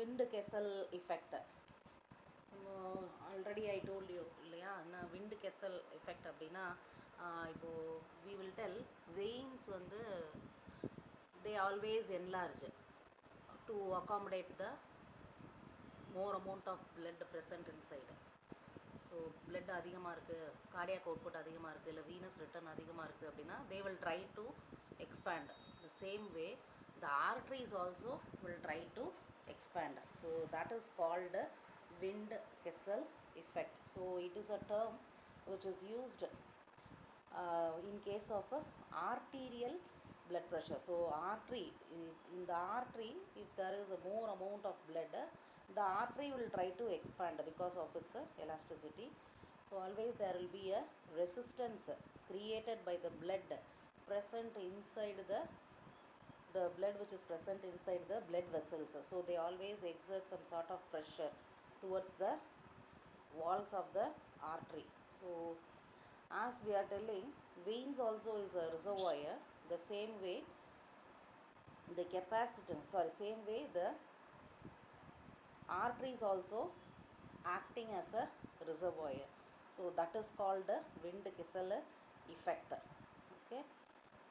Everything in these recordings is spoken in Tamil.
wind Kessel effect. Already I told you இல்லையா wind Kessel effect அப்படின்னா இப்போது we will tell veins வந்து they always enlarge to accommodate the more amount of blood present inside. So blood அதிகமாக இருக்குது, cardiac output அதிகமாக இருக்குது, இல்லை venous return அதிகமாக இருக்குது அப்படின்னா they will try to expand. The same way the arteries also will try to expand. So that is called wind Kessel effect. So it is a term which is used in case of arterial blood pressure. So artery, in the artery, if there is a more amount of blood, the artery will try to expand because of its elasticity. So always there will be a resistance created by the blood present inside the blood which is present inside the blood vessels. So they always exert some sort of pressure towards the walls of the artery. So as we are telling, veins also is a reservoir. The same way the capacitance, same way the arteries also acting as a reservoir. So that is called wind Kessel effect. Okay.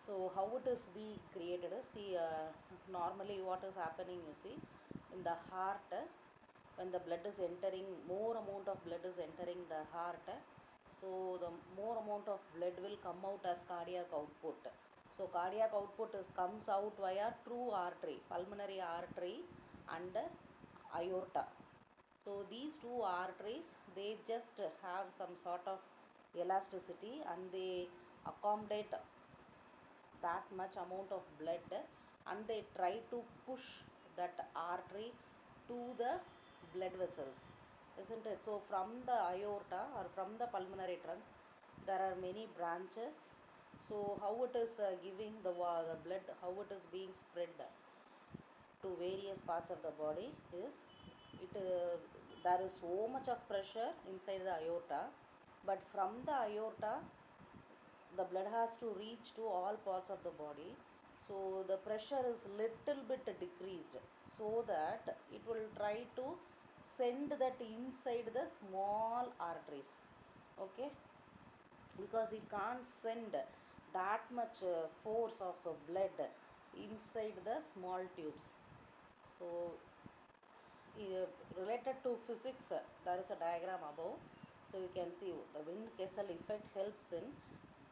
So how it is be created? See, normally what is happening, you see, in the heart, when the blood is entering, more amount of blood is entering the heart, so the more amount of blood will come out as cardiac output. So cardiac output comes out via true artery, pulmonary artery and aorta. So these two arteries, they just have some sort of elasticity and they accommodate that much amount of blood, and they try to push that artery to the blood vessels, isn't it? So from the aorta or from the pulmonary trunk there are many branches. So how it is giving the blood, how it is being spread to various parts of the body is it there is so much of pressure inside the aorta, but from the aorta the blood has to reach to all parts of the body. So the pressure is little bit decreased so that it will try to send that inside the small arteries. Okay, because it can't send that much force of blood inside the small tubes. So related to physics, there is a diagram above, so you can see the wind Kessel effect helps in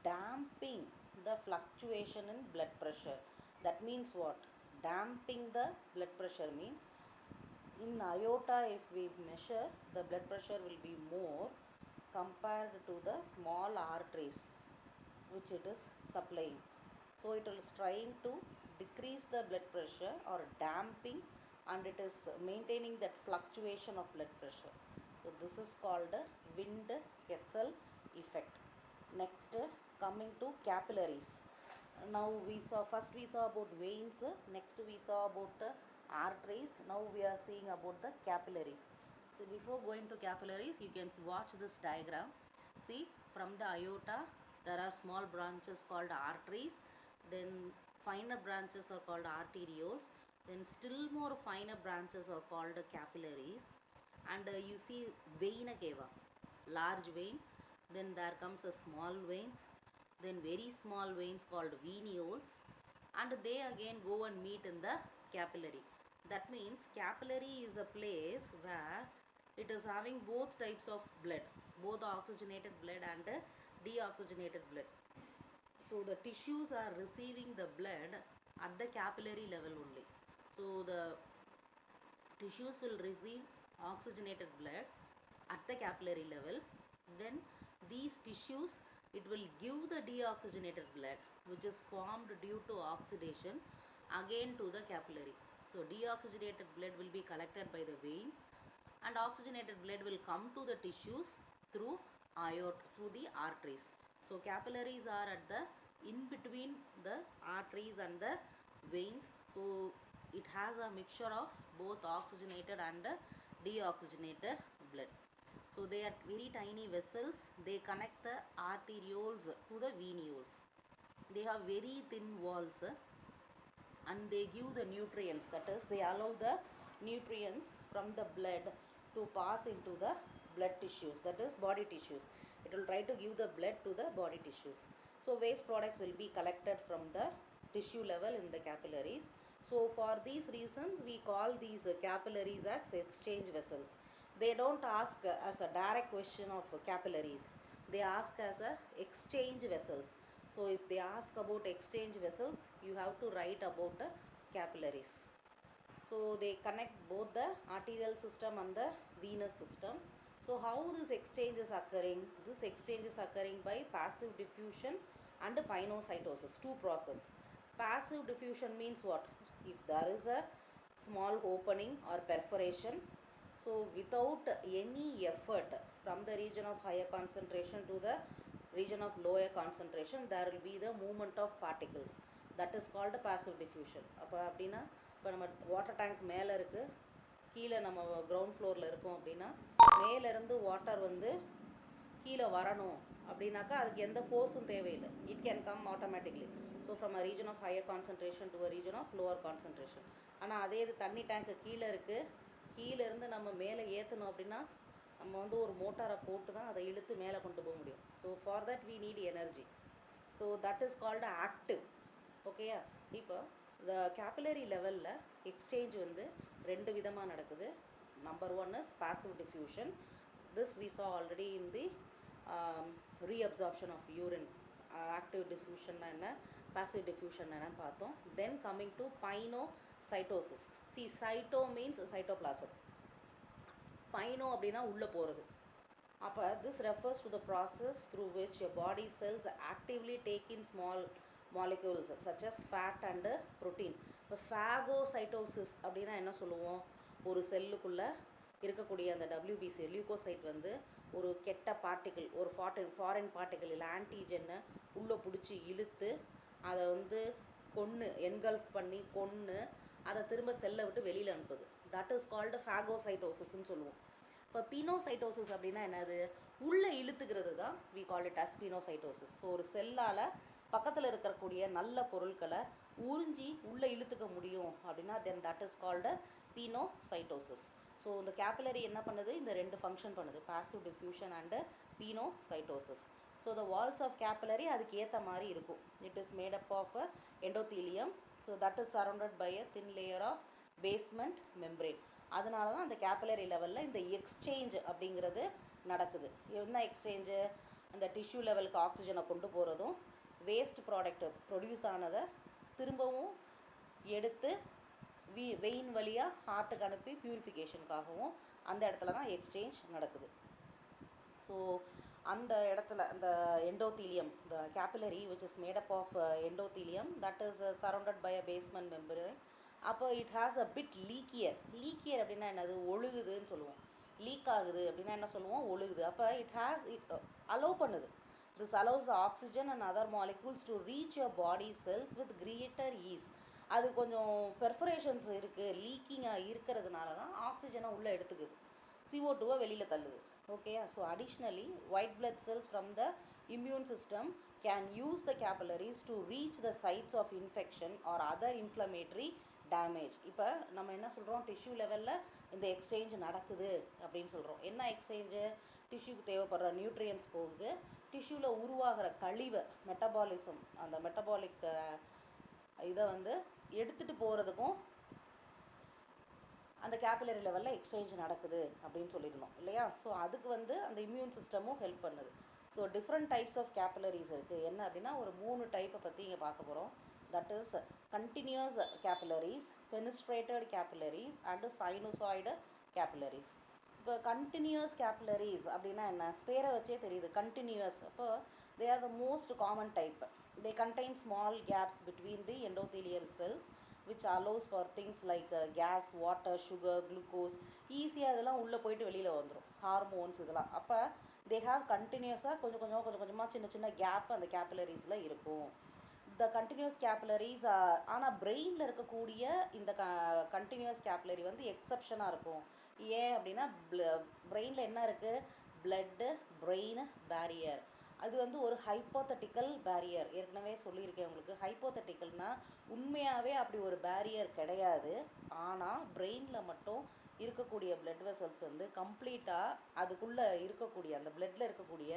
damping the fluctuation in blood pressure. That means what? Damping the blood pressure means in aorta, if we measure, the blood pressure will be more compared to the small arteries which it is supplying. So it is trying to decrease the blood pressure or damping, and it is maintaining that fluctuation of blood pressure. So this is called wind Kessel effect. Next, coming to capillaries. Now we saw about veins, next we saw about arteries. Now we are seeing about the capillaries. So before going to capillaries, you can watch this diagram. See, from the aorta there are small branches called arteries, then finer branches are called arterioles, then still more finer branches are called capillaries, and you see vena cava, large vein, then there comes a small veins, then very small veins called venules, and they again go and meet in the capillary. That means capillary is a place where it is having both types of blood, both oxygenated blood and deoxygenated blood. So the tissues are receiving the blood at the capillary level only. So the tissues will receive oxygenated blood at the capillary level, then these tissues, it will give the deoxygenated blood which is formed due to oxidation again to the capillary. So deoxygenated blood will be collected by the veins, and oxygenated blood will come to the tissues through the arteries. So capillaries are at the in between the arteries and the veins. So it has a mixture of both oxygenated and deoxygenated blood. So they are very tiny vessels, they connect the arterioles to the venules. They have very thin walls and they give the nutrients, that is they allow the nutrients from the blood to pass into the blood tissues, that is body tissues. It will try to give the blood to the body tissues. So waste products will be collected from the tissue level in the capillaries. So for these reasons we call these capillaries as exchange vessels. They don't ask as a direct question of capillaries, they ask as a exchange vessels. So if they ask about exchange vessels, you have to write about the capillaries. So they connect both the arterial system and the venous system. So how this exchange is occurring? This exchange is occurring by passive diffusion and pinocytosis, two process. Passive diffusion means what? If there is a small opening or perforation, so without any effort from the region of higher concentration to the region of lower concentration, there will be the movement of particles. That is called passive diffusion. அப்போ அப்படின்னா இப்போ நம்ம வாட்டர் டேங்க் மேலே இருக்குது, கீழே நம்ம கிரவுண்ட் ஃப்ளோரில் இருக்கோம் அப்படின்னா மேலேருந்து வாட்டர் வந்து கீழே வரணும் அப்படின்னாக்கா அதுக்கு எந்த ஃபோர்ஸும் தேவையில்லை. It can come automatically. So from a region of higher concentration to a region of lower concentration. ஆனால் அதே இது தண்ணி டேங்க்கு கீழே இருக்குது, கீழேருந்து நம்ம மேலே ஏற்றணும் அப்படின்னா நம்ம வந்து ஒரு மோட்டாரை போட்டு தான் அதை இழுத்து மேலே கொண்டு போக முடியும். So for that we need energy. So that is called active. ஓகேயா? இப்போ இந்த கேபிலரி லெவலில் எக்ஸ்சேஞ்ச் வந்து ரெண்டு விதமாக நடக்குது. Number one is passive diffusion. This we saw already in the reabsorption of urine. Active டிஃப்யூஷன்னா என்ன, பாசிவ் டிஃப்யூஷன் என்னன்னு பார்த்தோம். Then coming to pinocytosis. See cyto means cytoplasm, pino அப்படின்னா உள்ளே போகிறது. அப்போ this refers to the process through which your body cells actively take in small molecules such as fat and protein. இப்போ ஃபேகோசைட்டோசிஸ் அப்படின்னா என்ன சொல்லுவோம்? ஒரு செல்லுக்குள்ளே இருக்கக்கூடிய அந்த WBC லியூகோசைட் வந்து ஒரு கெட்ட பார்ட்டிகிள், ஒரு ஃபாரின் பார்ட்டிகிள் இல்லை ஆன்டிஜென்னை உள்ளே பிடிச்சி இழுத்து அதை வந்து கொன்று என்கல்ஃப் பண்ணி கொன்று அதை திரும்ப செல்லை விட்டு வெளியில் அனுப்புது. தட் இஸ் கால்டு ஃபேகோசைட்டோசிஸ்ன்னு சொல்லுவோம். இப்போ பினோசைட்டோசிஸ் அப்படின்னா என்னது? உள்ளே இழுத்துக்கிறது தான் we call it as pinocytosis. So ஒரு செல்லால் பக்கத்தில் இருக்கக்கூடிய நல்ல பொருட்களை உறிஞ்சி உள்ளே இழுத்துக்க முடியும் அப்படின்னா then that is called pinocytosis. So இந்த கேபிலரி என்ன பண்ணுது? இந்த ரெண்டு ஃபங்க்ஷன் பண்ணுது, passive diffusion and pinocytosis. So the walls of capillary அதுக்கு ஏற்ற மாதிரி இருக்கும். It is made up of endothelium. So that is surrounded by a thin layer of basement membrane. அதனால தான் அந்த கேபிலரி லெவலில் இந்த எக்ஸ்சேஞ்ச் அப்படிங்கிறது நடக்குது. என்ன எக்ஸ்சேஞ்சு? அந்த டிஷ்யூ லெவலுக்கு ஆக்சிஜனை கொண்டு போகிறதும், வேஸ்ட் ப்ராடக்ட் ப்ரொடியூஸ் ஆனதை திரும்பவும் எடுத்து வெயின் வழியாக ஹார்ட்டுக்கு அனுப்பி பியூரிஃபிகேஷனுக்காகவும் அந்த இடத்துல தான் எக்ஸ்சேஞ்ச் நடக்குது. ஸோ அந்த இடத்துல அந்த endothelium, the capillary which is made up of endothelium that is surrounded by a basement membrane. அப்போ it has a bit leakier. Leakier அப்படின்னா என்னது? ஒழுகுதுன்னு சொல்லுவோம். லீக் ஆகுது அப்படின்னா என்ன சொல்லுவோம்? ஒழுகுது. அப்போ இட் அலோவ் பண்ணுது. This allows the oxygen and other molecules to reach your body cells with greater ease. அது கொஞ்சம் பெர்ஃபரேஷன்ஸ் இருக்குது, லீக்கிங்காக இருக்கிறதுனால தான் ஆக்சிஜனை உள்ளே எடுத்துக்குது, CO2 வெளியில் தள்ளுது. ஓகேயா? So additionally white blood cells from the immune system can use the capillaries to reach the sites of infection or other inflammatory damage. இப்போ நம்ம என்ன சொல்கிறோம்? டிஷ்யூ லெவலில் இந்த எக்ஸ்சேஞ்ச் நடக்குது அப்படின்னு சொல்கிறோம். என்ன எக்ஸ்சேஞ்சு? டிஷ்யூக்கு தேவைப்படுற நியூட்ரியன்ஸ் போகுது, டிஷ்யூவில் உருவாகிற கழிவை மெட்டபாலிசம், அந்த மெட்டபாலிக் இதை வந்து எடுத்துகிட்டு போகிறதுக்கும் அந்த கேபிலரி லெவலில் எக்ஸ்சேஞ்ச் நடக்குது அப்படின்னு சொல்லிடணும் இல்லையா? ஸோ அதுக்கு வந்து அந்த இம்யூன் சிஸ்டமும் ஹெல்ப் பண்ணுது. So different types of capillaries இருக்குது. என்ன அப்படின்னா ஒரு 3 டைப்பை பற்றி இங்கே பார்க்க போகிறோம். That is continuous capillaries, fenestrated capillaries and sinusoid capillaries. இப்போ கண்டினியூஸ் கேபிலரிஸ் அப்படின்னா என்ன? பேரை வச்சே தெரியுது, கண்டினியூஸ். அப்போ they are the most common type. They contain small gaps between the endothelial cells which allows for things like gas, water, sugar, glucose. ஈஸியாக இதெல்லாம் உள்ளே போயிட்டு வெளியில் வந்துடும், ஹார்மோன்ஸ் இதெல்லாம். அப்போ they have continuously கொஞ்சம் கொஞ்சமாக சின்ன கேப் அந்த கேபிலரிஸில் இருக்கும். த கண்டினியூஸ் கேபிலரிஸ் ஆனால் பிரெயினில் இருக்கக்கூடிய இந்த கண்டினியூஸ் கேபிலரி வந்து எக்ஸப்ஷனாக இருக்கும். ஏன் அப்படின்னா பிரெயினில் என்ன இருக்குது? Blood brain barrier. அது வந்து ஒரு ஹைப்போதட்டிக்கல் பேரியர். ஏற்கனவே சொல்லியிருக்கேன் உங்களுக்கு. ஹைப்போதட்டிக்கல்னால் உண்மையாகவே அப்படி ஒரு பேரியர் கிடையாது. ஆனால் பிரெயினில் மட்டும் இருக்கக்கூடிய பிளட் வெசல்ஸ் வந்து கம்ப்ளீட்டாக அதுக்குள்ளே இருக்கக்கூடிய அந்த பிளட்டில் இருக்கக்கூடிய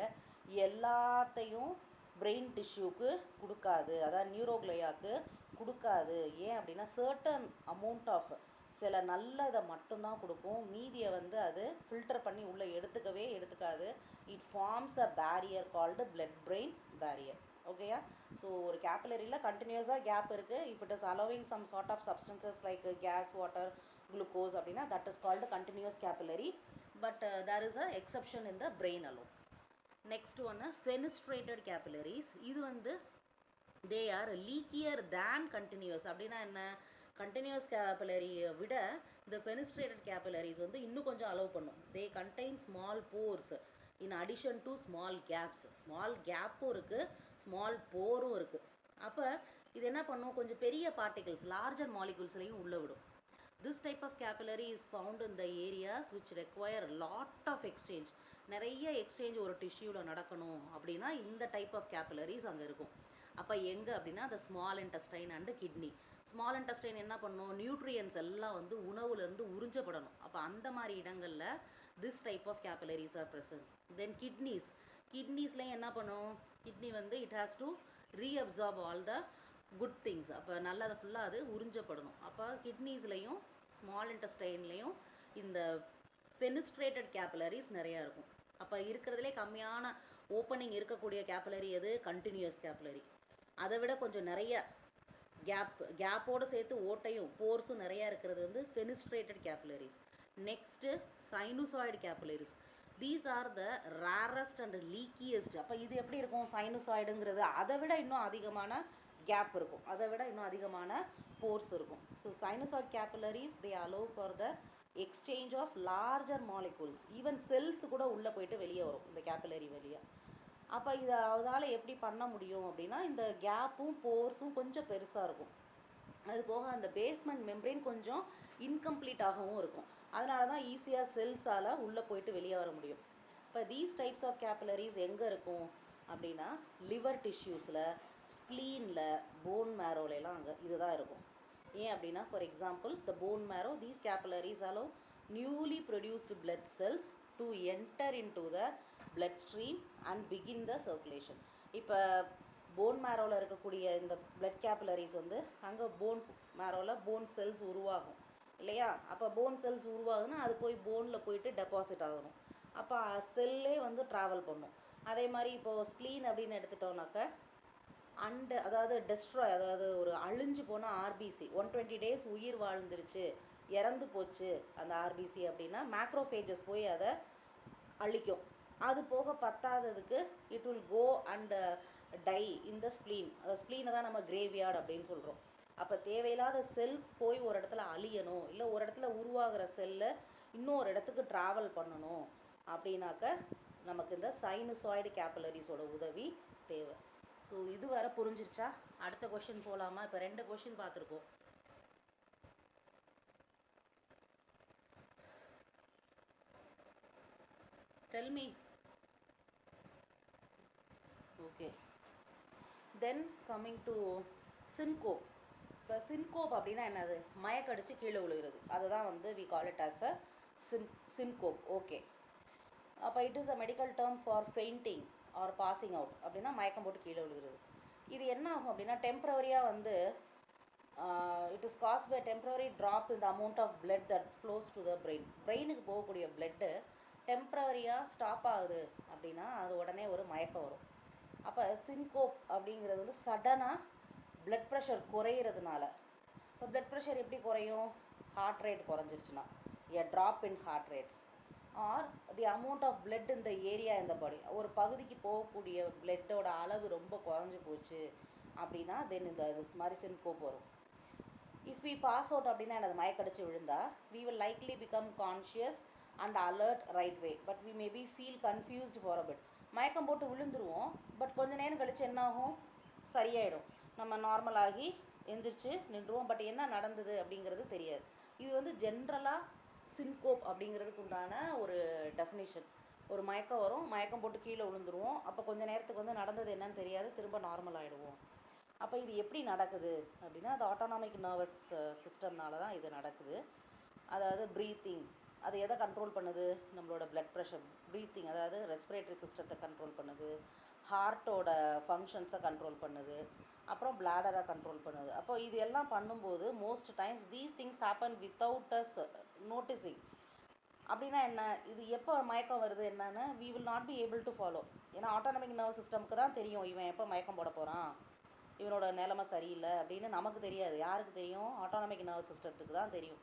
எல்லாத்தையும் பிரெயின் டிஷ்யூக்கு கொடுக்காது, அதாவது நியூரோக்ளையாவுக்கு கொடுக்காது. ஏன் அப்படின்னா சர்டன் அமௌண்ட் ஆஃப் சில நல்ல இதை மட்டும்தான் கொடுக்கும், மீதியை வந்து அது ஃபில்டர் பண்ணி உள்ளே எடுத்துக்காது. It forms a barrier called blood brain barrier. ஓகேயா? ஸோ ஒரு கேப்பிலரியில் கண்டினியூஸாக கேப் இருக்குது. If it is allowing some sort of substances like gas, water, glucose அப்படின்னா that is called continuous capillary. But there is a exception in the brain alone. Next ஒன்று ஃபெனிஸ்ட்ரேட்டட் கேப்பிலரிஸ். இது வந்து தே ஆர் லீக்கியர் தேன் கண்டினியூஸ். அப்படின்னா என்ன? கண்டினியூஸ் கேப்பிலரியை விட இந்த ஃபெனிஸ்ட்ரேட்டட் கேப்பிலரிஸ் வந்து இன்னும் கொஞ்சம் அலோவ் பண்ணும். They contain small pores in addition to small gaps. Small கேப்பும் இருக்குது, ஸ்மால் போரும் இருக்குது. அப்போ இது என்ன பண்ணும்? கொஞ்சம் பெரிய பார்ட்டிகல்ஸ், லார்ஜர் மாலிகூல்ஸ்லையும் உள்ளே விடும். This type of capillary is found in the areas which require lot of exchange. நிறைய எக்ஸ்சேஞ்ச் ஒரு டிஷ்யூவில் நடக்கணும் அப்படின்னா இந்த டைப் ஆஃப் கேப்பிலரிஸ் அங்கே இருக்கும். அப்போ எங்கே அப்படின்னா அந்த small intestine and kidney. Small intestine என்ன பண்ணும்? நியூட்ரியன்ஸ் எல்லாம் வந்து உணவுலேருந்து உறிஞ்சப்படணும். அப்போ அந்த மாதிரி இடங்களில் this type of capillaries are present. Then கிட்னிஸ்லேயும் என்ன பண்ணும்? கிட்னி வந்து it has to reabsorb all the good things. அப்போ நல்லதை ஃபுல்லாக அது உறிஞ்சப்படணும். அப்போ கிட்னிஸ்லேயும் ஸ்மால் இன்டெஸ்டைன்லேயும் இந்த ஃபெனிஸ்ட்ரேட்டட் கேப்பிலரிஸ் நிறையா இருக்கும். அப்போ இருக்கிறதுலே கம்மியான ஓப்பனிங் இருக்கக்கூடிய கேப்பிலரி எது? Continuous capillary. அதை விட கொஞ்சம் நிறைய கேப்போடு சேர்த்து ஓட்டையும் போர்ஸும் நிறையா இருக்கிறது வந்து fenestrated capillaries. Next sinusoid capillaries. These are the rarest and leakiest. அப்போ இது எப்படி இருக்கும்? சைனுசாய்டுங்கிறது அதை விட இன்னும் அதிகமான கேப் இருக்கும், அதை விட இன்னும் அதிகமான போர்ஸ் இருக்கும். So sinusoid capillaries they allow for the exchange of larger molecules. Even cells கூட உள்ளே போயிட்டு வெளியே வரும் இந்த கேப்பிலரி வெளியே. அப்போ இதை அதால் எப்படி பண்ண முடியும் அப்படின்னா இந்த கேப்பும் போர்ஸும் கொஞ்சம் பெருசாக இருக்கும். அது போக அந்த பேஸ்மெண்ட் மெம்பரேன் கொஞ்சம் இன்கம்ப்ளீட்டாகவும் இருக்கும். அதனால தான் ஈஸியாக செல்ஸால் உள்ளே போயிட்டு வெளியே வர முடியும். இப்போ தீஸ் டைப்ஸ் ஆஃப் கேப்பிலரிஸ் எங்கே இருக்கும் அப்படின்னா லிவர் டிஷ்யூஸில், ஸ்ப்ளீனில், போன் மேரோலெலாம் அங்கே இதுதான் இருக்கும். ஏன் அப்படின்னா for example the bone marrow, these capillaries allow newly produced blood cells to enter in to the blood stream and begin the circulation. இப்போ போன் மேரோவில் இருக்கக்கூடிய இந்த blood capillaries வந்து அங்கே போன் மேரோவில் போன் செல்ஸ் உருவாகும் இல்லையா? அப்போ போன் செல்ஸ் உருவாகுதுன்னா அது போய் போனில் போயிட்டு டெபாசிட் ஆகணும். அப்போ செல்லே வந்து ட்ராவல் பண்ணும். அதே மாதிரி இப்போது ஸ்ப்ளீன் அப்படின்னு எடுத்துட்டோம்னாக்க அதாவது டெஸ்ட்ராய், அதாவது ஒரு அழிஞ்சு போன ஆர்பிசி 120 days உயிர் வாழ்ந்துருச்சு, இறந்து போச்சு அந்த ஆர்பிசி அப்படின்னா மேக்ரோஃபேஜஸ் போய் அதை அழிக்கும். அது போக பத்தாததுக்கு it will go and die in the spleen. அந்த ஸ்ப்ளீனை தான் நம்ம கிரேவியார்டு அப்படின்னு சொல்கிறோம். அப்போ தேவையில்லாத செல்ஸ் போய் ஒரு இடத்துல அழியணும், இல்லை ஒரு இடத்துல உருவாகிற செல்லை இன்னொரு இடத்துக்கு ட்ராவல் பண்ணணும் அப்படின்னாக்க நமக்கு இந்த சைனுசாய்டு கேப்பிலரிஸோட உதவி தேவை. ஸோ இது வர புரிஞ்சிருச்சா? அடுத்த கொஷின் போகலாமா? இப்போ 2 கொஷின் பார்த்துருக்கோம். Tell me. Okay, then coming to syncope. இப்போ சின்கோப் அப்படின்னா என்னது? மயக்கடிச்சு கீழே விழுகிறது. அதுதான் வந்து we call it as a syncope. Okay, அப்போ it is a medical term for fainting or passing out. அப்படின்னா மயக்கம் போட்டு கீழே விழுகிறது. இது என்ன ஆகும் அப்படின்னா டெம்ப்ரவரியாக வந்து it is caused by temporary drop in the amount of blood that flows to the brain. பிரெயினுக்கு போகக்கூடிய பிளட்டு டெம்ப்ரவரியாக ஸ்டாப் ஆகுது அப்படின்னா அது உடனே ஒரு மயக்கம் வரும். அப்போ சின்கோப் அப்படிங்கிறது வந்து சடனாக பிளட் ப்ரெஷர் குறையிறதுனால. இப்போ பிளட் ப்ரெஷர் எப்படி குறையும்? ஹார்ட் ரேட் குறைஞ்சிருச்சுன்னா, a drop in heart rate or the amount of blood இந்த ஏரியா இந்த பாடி, ஒரு பகுதிக்கு போகக்கூடிய பிளட்டோட அளவு ரொம்ப குறைஞ்சி போச்சு அப்படின்னா தென் இந்த this மாதிரி சின்கோப் வரும். இஃப் வி பாஸ் அவுட் அப்படின்னா எனது மயக்கடிச்சு விழுந்தா we will likely become conscious and alert right way but we may be feel confused for a bit. மயக்கம் போட்டு விழுந்துருவோம், பட் கொஞ்ச நேரம் கழிச்சு என்ன ஆகும்? சரியாயிடும், நம்ம நார்மலாகி எந்திரிச்சு நின்றுவோம், பட் என்ன நடந்தது அப்படிங்கிறது தெரியாது. இது வந்து ஜென்ரலாக சின்கோப் அப்படிங்கிறதுக்கு உண்டான ஒரு டெஃபினிஷன். ஒரு மயக்கம் வரும், மயக்கம் போட்டு கீழே விழுந்துருவோம். அப்போ கொஞ்சம் நேரத்துக்கு வந்து நடந்தது என்னன்னு தெரியாது, திரும்ப நார்மல் ஆகிடுவோம். அப்போ இது எப்படி நடக்குது அப்படின்னா, அது ஆட்டோனாமிக் நர்வஸ் சிஸ்டம்னால தான் இது நடக்குது. அதாவது ப்ரீத்திங், அது எதை கண்ட்ரோல் பண்ணுது, நம்மளோட பிளட் ப்ரெஷர். ப்ரீத்திங் அதாவது ரெஸ்பிரேட்டரி சிஸ்டத்தை கண்ட்ரோல் பண்ணுது, ஹார்ட்டோட ஃபங்க்ஷன்ஸை கண்ட்ரோல் பண்ணுது, அப்புறம் பிளாடரை கண்ட்ரோல் பண்ணுது. அப்போ இது எல்லாம் பண்ணும்போது most times these things happen without us noticing. அப்படின்னா என்ன, இது எப்போ மயக்கம் வருது என்னன்னு we will not be able to follow. ஏன்னா ஆட்டோனமிக் நர்வஸ் சிஸ்டம்க்கு தான் தெரியும் இவன் எப்போ மயக்கம் போட போகிறான், இவனோட நிலைமை சரியில்லை அப்படின்னு நமக்கு தெரியாது. யாருக்கு தெரியும், ஆட்டோனமிக் நர்வஸ் சிஸ்டத்துக்கு தான் தெரியும்.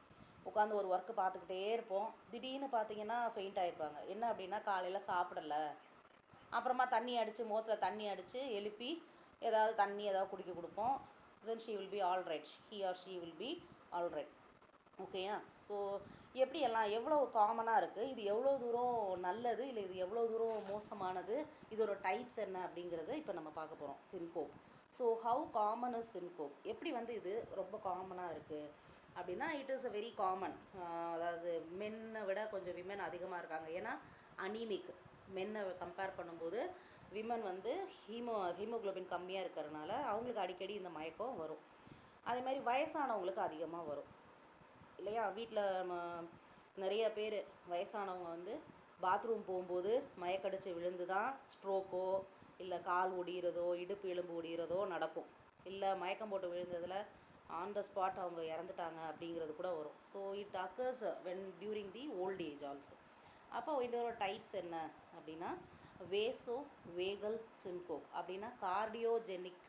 உட்காந்து ஒரு ஒர்க்கு பார்த்துக்கிட்டே இருப்போம், திடீர்னு பார்த்தீங்கன்னா ஃபெயிண்ட் ஆகிருப்பாங்க. என்ன அப்படின்னா காலையில் சாப்பிடலை, அப்புறமா தண்ணி அடித்து முகத்தில் தண்ணி அடித்து எழுப்பி ஏதாவது தண்ணி ஏதாவது குடிக்க கொடுப்போம். Then she will be all right, he or she will be all right. ஓகேயா? ஸோ எப்படி எல்லாம் எவ்வளோ காமனாக இருக்குது, இது எவ்வளோ தூரம் நல்லது இல்லை இது எவ்வளோ தூரம் மோசமானது, இதோட டைப்ஸ் என்ன அப்படிங்கிறத இப்போ நம்ம பார்க்க போகிறோம். Syncope. So how common is syncope, எப்படி வந்து இது ரொம்ப காமனாக இருக்குது அப்படின்னா, it is a very common. அதாவது மென்னை விட கொஞ்சம் விமன் அதிகமாக இருக்காங்க. ஏன்னா அனீமிக், மென்னை கம்பேர் பண்ணும்போது விமன் வந்து ஹீமோக்ளோபின் கம்மியாக இருக்கிறதுனால அவங்களுக்கு அடிக்கடி இந்த மயக்கம் வரும். அதே மாதிரி வயசானவங்களுக்கு அதிகமாக வரும் இல்லையா? வீட்டில் நிறைய பேர் வயசானவங்க வந்து பாத்ரூம் போகும்போது மயக்கடிச்சு விழுந்து தான் ஸ்ட்ரோக்கோ இல்லை கால் ஒடிகிறதோ இடுப்பு எலும்பு ஒடிகிறதோ நடக்கும். இல்லை மயக்கம் போட்டு விழுந்ததில் ஆன் த ஸ்பாட் அவங்க இறந்துட்டாங்க அப்படிங்கிறது கூட வரும். So it occurs when during the old age also. அப்போ இதோட டைப்ஸ் என்ன அப்படின்னா, வேசோ வேகல் சின்கோப் அப்படின்னா கார்டியோஜெனிக்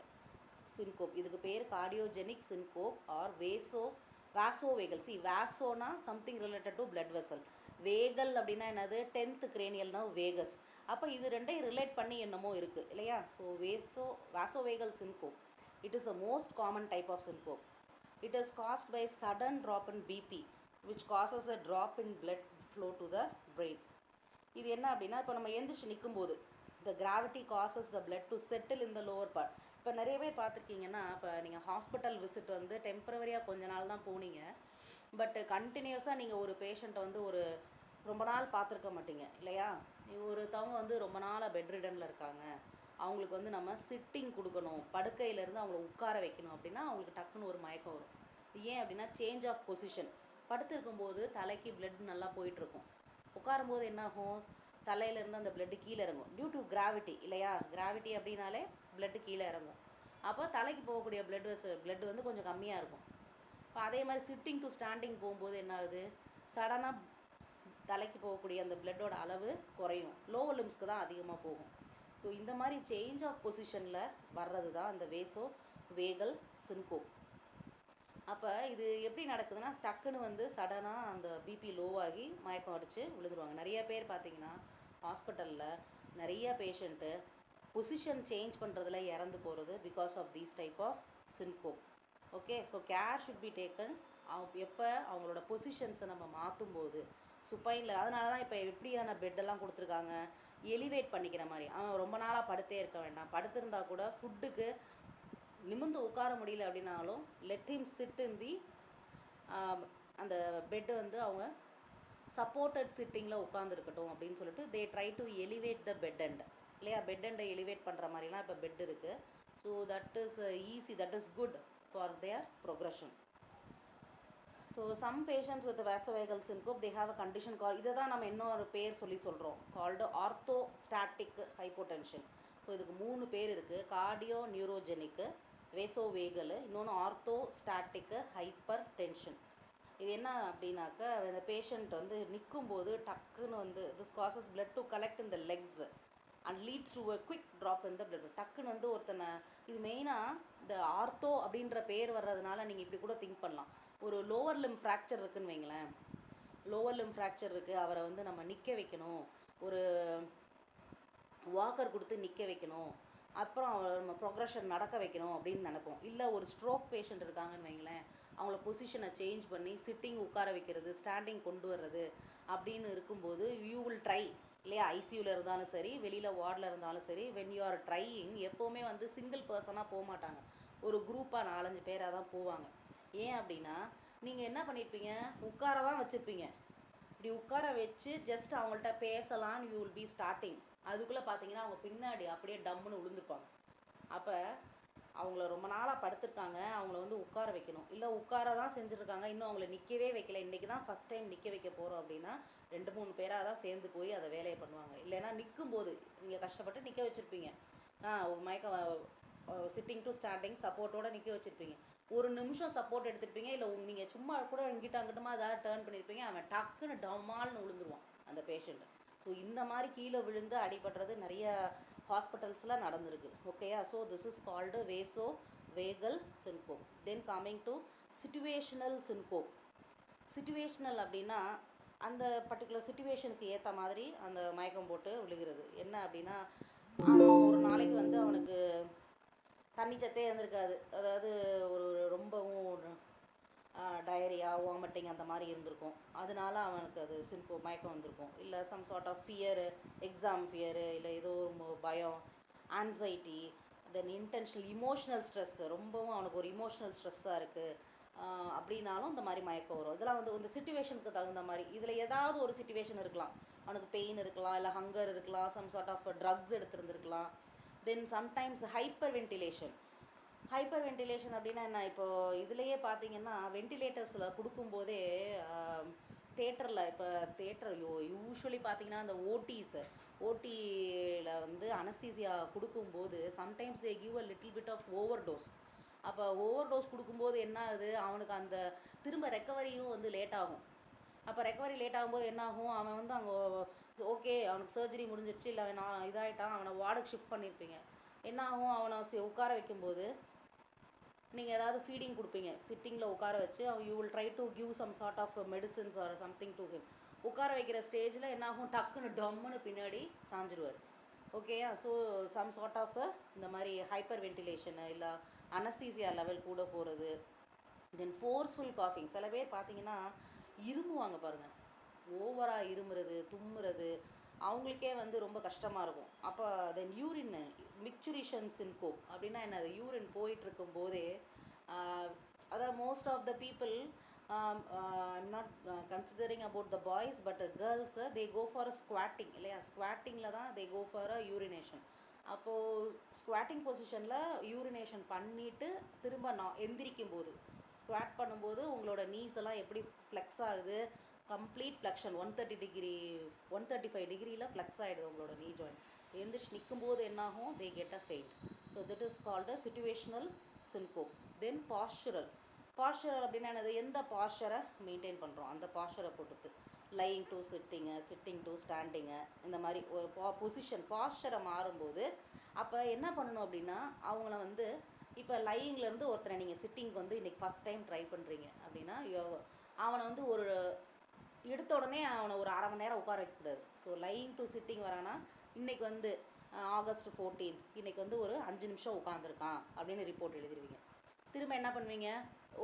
சின்கோப். இதுக்கு பேர் கார்டியோஜெனிக் சின்கோப் ஆர் வாசோவேகல். சி வாசோனா something related to blood vessel, vagal அப்படின்னா என்னது, 10th cranialனா வேகஸ். அப்போ இது ரெண்டையும் ரிலேட் பண்ணி என்னமோ இருக்குது இல்லையா? So vasovagal syncope, it is a most common type of syncope. It is caused by sudden drop in BP which causes a drop in blood flow to the brain. இது என்ன அப்படின்னா, இப்போ நம்ம எந்திரிச்சு நிற்கும்போது the gravity causes the blood to settle in the lower part. இப்போ நிறைய பேர் பார்த்துருக்கீங்கன்னா, இப்போ நீங்கள் ஹாஸ்பிட்டல் விசிட் வந்து டெம்பரவரியாக கொஞ்ச நாள் தான் போனீங்க, பட் கண்டினியூஸாக நீங்கள் ஒரு பேஷண்ட்டை வந்து ஒரு ரொம்ப நாள் பார்த்துருக்க மாட்டீங்க இல்லையா? ஒருத்தவங்க வந்து ரொம்ப நாளாக பெட் ரிடனில் இருக்காங்க, அவங்களுக்கு வந்து நம்ம சிட்டிங் கொடுக்கணும், படுக்கையிலேருந்து அவங்கள உட்கார வைக்கணும் அப்படின்னா அவங்களுக்கு டக்குன்னு ஒரு மயக்கம் வரும். ஏன் அப்படின்னா சேஞ்ச் ஆஃப் பொசிஷன். படுத்திருக்கும்போது தலைக்கு பிளட் நல்லா போயிட்டுருக்கும், உட்காரும்போது என்னாகும், தலையிலேருந்து அந்த பிளட்டு கீழே இறங்கும் டியூ டு கிராவிட்டி இல்லையா? கிராவிட்டி அப்படின்னாலே பிளட்டு கீழே இறங்கும். அப்போ தலைக்கு போகக்கூடிய பிளட் வந்து கொஞ்சம் கம்மியாக இருக்கும். இப்போ அதே மாதிரி சிட்டிங் டு ஸ்டாண்டிங் போகும்போது என்ன ஆகுது, சடனாக தலைக்கு போகக்கூடிய அந்த பிளட்டோட அளவு குறையும், லோவர் லிம்ஸ்க்கு தான் அதிகமாக போகும். ஸோ இந்த மாதிரி சேஞ்ச் ஆஃப் பொசிஷனில் வர்றது தான் அந்த வேகல் சின்கோப். அப்போ இது எப்படி நடக்குதுன்னா, டக்குன்னு வந்து சடனாக அந்த பிபி லோவாகி மயக்கம் அடித்து விழுந்துருவாங்க. நிறைய பேர் பார்த்திங்கன்னா ஹாஸ்பிட்டலில் நிறைய பேஷண்ட்டு பொசிஷன் சேஞ்ச் பண்ணுறதுல இறந்து போகிறது because of these type of syncope. Okay, so care should be taken. எப்போ அவங்களோட பொசிஷன்ஸை நம்ம மாற்றும்போது சுப்பைனில், அதனால தான் இப்போ எப்படியான பெட்டெல்லாம் கொடுத்துருக்காங்க, எலிவேட் பண்ணிக்கிற மாதிரி. அவன் ரொம்ப நாளாக படுத்தே இருக்க வேண்டாம், படுத்திருந்தா கூட ஃபுட்டுக்கு நிமிர்ந்து உட்கார முடியல அப்படின்னாலும் let him sit in the அந்த பெட்டு வந்து அவங்க சப்போர்ட்டட் சிட்டிங்கில் உட்காந்துருக்கட்டும் அப்படின்னு சொல்லிட்டு they try to elevate the bed end இல்லையா? பெட் எண்டை எலிவேட் பண்ணுற மாதிரிலாம் இப்போ பெட் இருக்குது. So that is easy, that is good for their progression. So some patients with vasovagal syncope they have a condition call, இதை தான் நம்ம இன்னொரு பேர் சொல்கிறோம், கால்டு ஆர்த்தோஸ்டாட்டிக் ஹைப்போடென்ஷன். ஸோ இதுக்கு 3 பேர் இருக்குது, கார்டியோ நியூரோஜெனிக்கு, வேசோவேகல், இன்னொன்று ஆர்த்தோஸ்டாட்டிக்கு ஹைப்பர் டென்ஷன். இது என்ன அப்படின்னாக்கா, இந்த பேஷண்ட் வந்து நிற்கும்போது டக்குன்னு வந்து this causes blood to collect in the legs and leads to a quick drop in the blood. டக்குன்னு வந்து ஒருத்தனை, இது மெயினாக இந்த ஆர்த்தோ அப்படின்ற பேர் வர்றதுனால நீங்கள் இப்படி கூட திங்க் பண்ணலாம், ஒரு லோவர் லிம் ஃப்ராக்சர் இருக்குதுன்னு வைங்களேன், லோவர் லிம் ஃப்ராக்சர் இருக்குது, அவரை வந்து நம்ம நிற்க வைக்கணும், ஒரு வாக்கர் கொடுத்து நிற்க வைக்கணும், அப்புறம் நம்ம ப்ரொக்ரெஷன் நடக்க வைக்கணும் அப்படின்னு நினைப்போம். இல்லை ஒரு ஸ்ட்ரோக் பேஷண்ட் இருக்காங்கன்னு வைங்களேன், அவங்கள பொசிஷனை சேஞ்ச் பண்ணி சிட்டிங் உட்கார வைக்கிறது, ஸ்டாண்டிங் கொண்டு வர்றது அப்படின்னு இருக்கும்போது யூ வில் ட்ரை இல்லையா? ஐசியூவில் இருந்தாலும் சரி, வெளியில் வார்டில் இருந்தாலும் சரி, வென் யூ ஆர் ட்ரையிங் எப்போவுமே வந்து சிங்கிள் பர்சனாக போக மாட்டாங்க, ஒரு குரூப்பாக 4-5 பேராக தான் போவாங்க. ஏன் அப்படின்னா நீங்கள் என்ன பண்ணியிருப்பீங்க, உட்கார தான் வச்சுருப்பீங்க, இப்படி உட்கார வச்சு ஜஸ்ட் அவங்கள்ட்ட பேசலான்னு யூ வில் பி ஸ்டார்டிங். அதுக்குள்ளே பார்த்தீங்கன்னா அவங்க பின்னாடி அப்படியே டம்முன்னு விழுந்துருப்பாங்க. அப்போ அவங்கள ரொம்ப நாளாக படுத்திருக்காங்க, அவங்கள வந்து உட்கார வைக்கணும். இல்லை உட்கார தான் செஞ்சுருக்காங்க, இன்னும் அவங்கள நிற்கவே வைக்கல, இன்றைக்கி தான் ஃபஸ்ட் டைம் நிற்க வைக்க போகிறோம் அப்படின்னா 2-3 பேராக தான் சேர்ந்து போய் அதை வேலையை பண்ணுவாங்க. இல்லைன்னா நிற்கும்போது நீங்கள் கஷ்டப்பட்டு நிற்க வச்சுருப்பீங்க, மயக்கம் சிட்டிங் டு ஸ்டாண்டிங் சப்போர்ட்டோடு நிற்க வச்சுருப்பீங்க. ஒரு நிமிஷம் சப்போர்ட் எடுத்துருப்பீங்க, இல்லை நீங்கள் சும்மா கூட இங்கிட்ட அங்கிட்டமா ஏதாவது டேர்ன் பண்ணியிருப்பீங்க, அவன் டக்குன்னு டமால்னு விழுந்துருவான் அந்த பேஷண்ட்டு. ஸோ இந்த மாதிரி கீழே விழுந்து அடிபடுறது நிறைய ஹாஸ்பிட்டல்ஸில் நடந்திருக்கு. ஓகேயா? So this is called vasovagal syncope. Then coming to situational syncope. Situational அப்படின்னா அந்த பர்டிகுலர் சிச்சுவேஷனுக்கு ஏற்ற மாதிரி அந்த மயக்கம் போட்டு விழுகிறது. என்ன அப்படின்னா ஒரு நாளைக்கு வந்து அவனுக்கு தண்ணி சத்தே இருந்திருக்காது, அதாவது ஒரு ரொம்பவும் டயரியா வாமிட்டிங் அந்த மாதிரி இருந்திருக்கும், அதனால அவனுக்கு அது மயக்கம் வந்திருக்கும். இல்லை some sort of fear, exam fear, இல்லை ஏதோ ஒரு பயம், anxiety, then intentional emotional stress, ரொம்பவும் அவனுக்கு ஒரு இமோஷ்னல் ஸ்ட்ரெஸ்ஸாக இருக்குது அப்படின்னாலும் இந்த மாதிரி மயக்கம் வரும். இதெல்லாம் வந்து இந்த சிச்சுவேஷனுக்கு தகுந்த மாதிரி. இதில் ஏதாவது ஒரு சிச்சுவேஷன் இருக்கலாம், அவனுக்கு பெயின் இருக்கலாம், இல்லை ஹங்கர் இருக்கலாம், சம் சார்ட் ஆஃப் ட்ரக்ஸ் எடுத்துருந்துருக்கலாம். Then sometimes hyperventilation. Hyperventilation அப்படின்னா என்ன? இப்போது இதுலேயே பார்த்தீங்கன்னா வென்டிலேட்டர்ஸில் கொடுக்கும்போதே தேட்டரில், இப்போ தேட்டர் யூஸ்வலி பார்த்தீங்கன்னா அந்த ஓடியில் வந்து அனஸ்தீசியா கொடுக்கும்போது sometimes they give a little bit of over dose. அப்போ ஓவர் டோஸ் கொடுக்கும்போது என்ன ஆகுது, அவனுக்கு அந்த திரும்ப ரெக்கவரியும் வந்து லேட் ஆகும். அப்போ ரெக்கவரி லேட் ஆகும்போது என்ன ஆகும், அவன் வந்து அங்கே ஓகே அவனுக்கு சர்ஜரி முடிஞ்சிருச்சு, இல்லை அவன் இதாகிட்டான், அவனை வார்டுக்கு ஷிஃப்ட் பண்ணியிருப்பீங்க. என்ன ஆகும், அவனை உட்கார வைக்கும்போது நீங்கள் ஏதாவது ஃபீடிங் கொடுப்பீங்க, சிட்டிங்கில் உட்கார வச்சு you will try to give some sort of medicines or something to him. உட்கார வைக்கிற ஸ்டேஜில் என்ன ஆகும், டக்குன்னு டம்முன்னு பின்னாடி சாஞ்சிடுவார். ஓகேயா? ஸோ சம் சார்ட் ஆஃப் இந்த மாதிரி ஹைப்பர் வென்டிலேஷனு, இல்லை அனஸ்தீசியா லெவல் கூட போகிறது. தென் ஃபோர்ஸ்ஃபுல் காஃபிங். சில பேர் பார்த்தீங்கன்னா இருமுவாங்க பாருங்கள், ஓவராக இருமுறது, தும்முறது, அவங்களுக்கே வந்து ரொம்ப கஷ்டமாக இருக்கும். அப்போ தென் யூரின் மிக்சுரிஷன் சின்கோப் அப்படின்னா என்னது, யூரின் போயிட்டுருக்கும் போதே அதாவது most of the people, I'm not considering about the boys, but girls they go for a squatting இல்லையா? ஸ்குவாட்டிங்கில் தான் they go for a urination. அப்போது ஸ்குவாட்டிங் பொசிஷனில் யூரினேஷன் பண்ணிவிட்டு திரும்ப எந்திரிக்கும் போது, ஸ்குவாட் பண்ணும்போது உங்களோட நீஸ் எல்லாம் எப்படி ஃப்ளெக்ஸ் ஆகுது, கம்ப்ளீட் ஃப்ளெக்ஷன் 135 டிகிரியில் ஃப்ளெக்ஸ் ஆகிடுது உங்களோட நீ ஜாயிண்ட். எந்திரிச்சு நிற்கும்போது என்னாகும், they get a faint. So that is called situational syncope. Then postural. Postural அப்படின்னா என்னது, எந்த பாஸ்சரை மெயின்டைன் பண்ணுறோம் அந்த பாஸ்சரை பொறுத்து, lying to sitting, sitting to standing, இந்த மாதிரி ஒரு பொசிஷன் பாஸ்சரை மாறும்போது அப்போ என்ன பண்ணணும் அப்படின்னா, அவங்கள வந்து இப்போ லையிங்லேருந்து ஒருத்தரை நீங்கள் சிட்டிங்க்கு வந்து இன்றைக்கி ஃபஸ்ட் டைம் ட்ரை பண்ணுறீங்க அப்படின்னா, அவனை வந்து ஒரு எடுத்த உடனே அவனை ஒரு அரை மணி நேரம் உட்கார வைக்கக்கூடாது. ஸோ லையிங் டு சிட்டிங் வரானா, இன்றைக்கி வந்து ஆகஸ்ட் 14, இன்றைக்கி வந்து ஒரு 5 நிமிஷம் உட்காந்துருக்கான் அப்படின்னு ரிப்போர்ட் எழுதிடுவீங்க. திரும்ப என்ன பண்ணுவீங்க,